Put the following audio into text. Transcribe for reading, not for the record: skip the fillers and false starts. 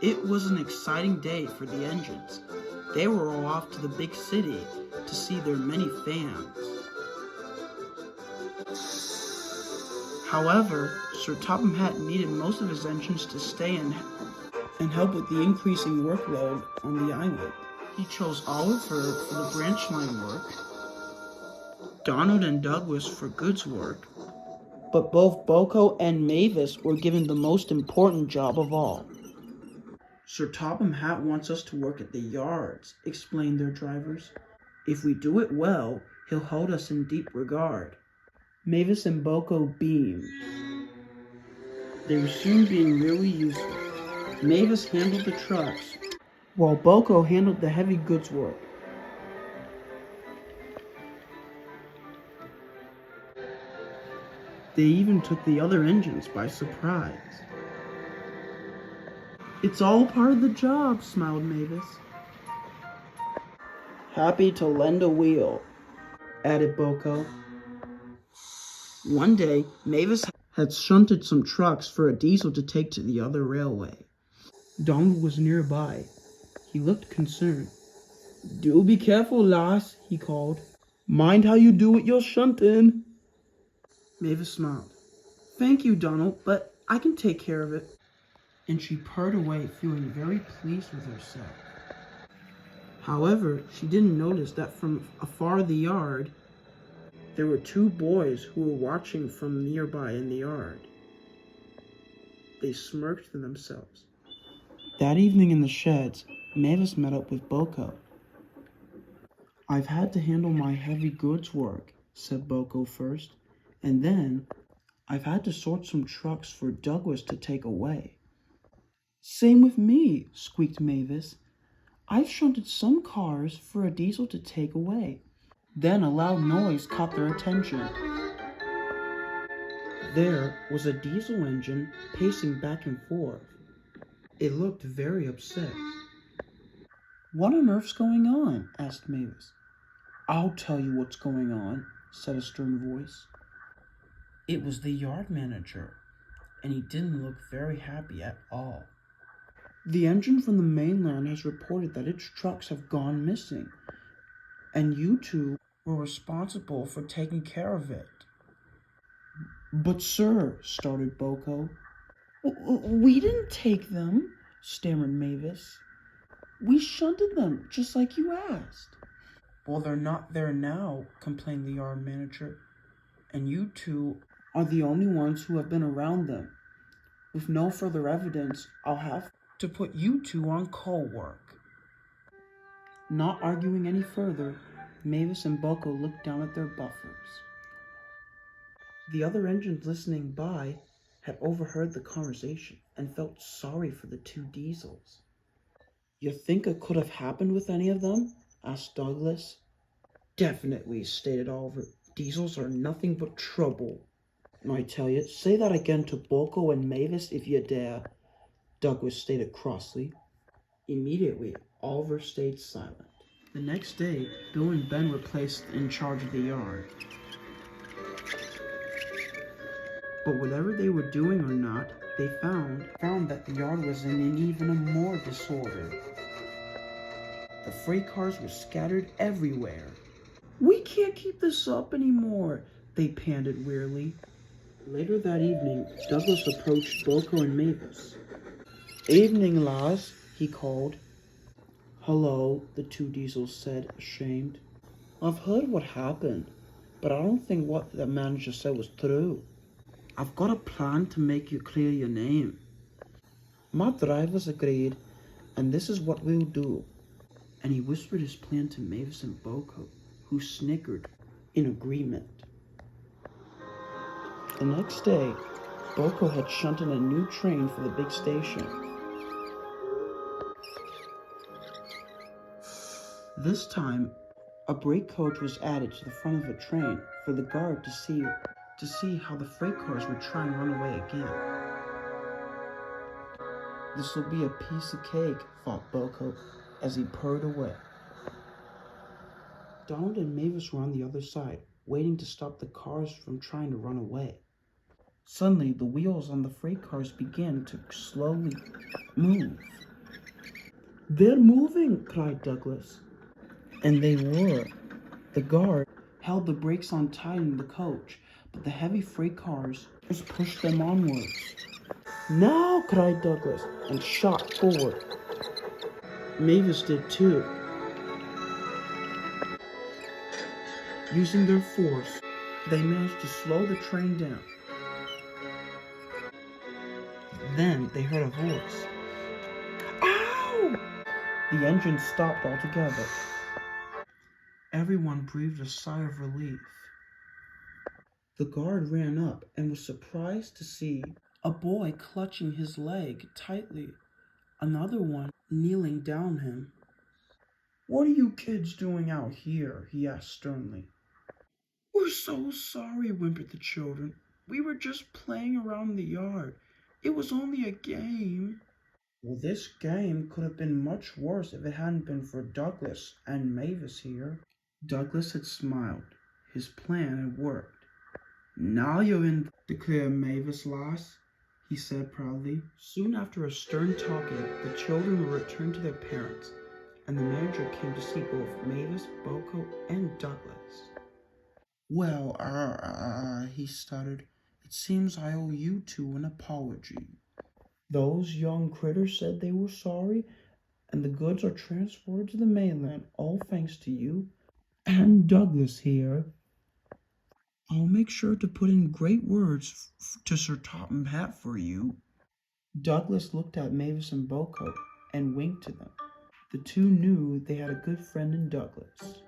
It was an exciting day for the engines. They were all off to the big city to see their many fans. However, Sir Topham Hatt needed most of his engines to stay and help with the increasing workload on the island. He chose Oliver for the branch line work, Donald and Douglas for goods work, but both BoCo and Mavis were given the most important job of all. Sir Topham Hatt wants us to work at the yards, explained their drivers. If we do it well, he'll hold us in deep regard. Mavis and BoCo beamed. They were soon being really useful. Mavis handled the trucks, while BoCo handled the heavy goods work. They even took the other engines by surprise. It's all part of the job, smiled Mavis. Happy to lend a wheel, added BoCo. One day, Mavis had shunted some trucks for a diesel to take to the other railway. Donald was nearby. He looked concerned. Do be careful, lass, he called. Mind how you do with your shunting. Mavis smiled. Thank you, Donald, but I can take care of it. And she purred away, feeling very pleased with herself. However, she didn't notice that from afar the yard, there were two boys who were watching from nearby in the yard. They smirked to themselves. That evening in the sheds, Mavis met up with BoCo. I've had to handle my heavy goods work, said BoCo first, and then I've had to sort some trucks for Douglas to take away. Same with me, squeaked Mavis. I've shunted some cars for a diesel to take away. Then a loud noise caught their attention. There was a diesel engine pacing back and forth. It looked very upset. What on earth's going on? Asked Mavis. I'll tell you what's going on, said a stern voice. It was the yard manager, and he didn't look very happy at all. The engine from the mainland has reported that its trucks have gone missing, and you two were responsible for taking care of it. But sir, started BoCo. We didn't take them, stammered Mavis. We shunted them, just like you asked. Well, they're not there now, complained the yard manager, and you two are the only ones who have been around them. With no further evidence, I'll have to put you two on call work. Not arguing any further, Mavis and BoCo looked down at their buffers. The other engines listening by had overheard the conversation and felt sorry for the two diesels. You think it could have happened with any of them? Asked Douglas. Definitely, stated Oliver. Diesels are nothing but trouble. And I tell you, say that again to BoCo and Mavis if you dare, Douglas stated crossly. Immediately, Oliver stayed silent. The next day, Bill and Ben were placed in charge of the yard. But whatever they were doing or not, they found that the yard was in even a more disorder. The freight cars were scattered everywhere. We can't keep this up anymore, they panted wearily. Later that evening, Douglas approached BoCo and Mavis. Evening, lass, he called. Hello, the two diesels said, ashamed. I've heard what happened, but I don't think what the manager said was true. I've got a plan to make you clear your name. My drivers agreed, and this is what we'll do. And he whispered his plan to Mavis and BoCo, who snickered in agreement. The next day, BoCo had shunted a new train for the big station. This time, a brake coach was added to the front of the train for the guard to see how the freight cars would try and run away again. This will be a piece of cake, thought BoCo as he purred away. Donald and Mavis were on the other side, waiting to stop the cars from trying to run away. Suddenly, the wheels on the freight cars began to slowly move. They're moving, cried Douglas. And they were. The guard held the brakes on tight in the coach, but the heavy freight cars just pushed them onwards. Now, cried Douglas, and shot forward. Mavis did too. Using their force, they managed to slow the train down. Then they heard a voice. Ow! The engine stopped altogether. Everyone breathed a sigh of relief. The guard ran up and was surprised to see a boy clutching his leg tightly, another one kneeling down him. What are you kids doing out here? He asked sternly. We're so sorry, whimpered the children. We were just playing around in the yard. It was only a game. Well, this game could have been much worse if it hadn't been for Douglas and Mavis here. Douglas had smiled. His plan had worked. Now you're in, declared Mavis lass, he said proudly. Soon after a stern talking, the children were returned to their parents, and the manager came to see both Mavis, BoCo, and Douglas. Well, he stuttered, it seems I owe you two an apology. Those young critters said they were sorry, and the goods are transferred to the mainland, all thanks to you and Douglas here. I'll make sure to put in great words to Sir Topham Hatt for you. Douglas looked at Mavis and BoCo and winked to them. The two knew they had a good friend in Douglas.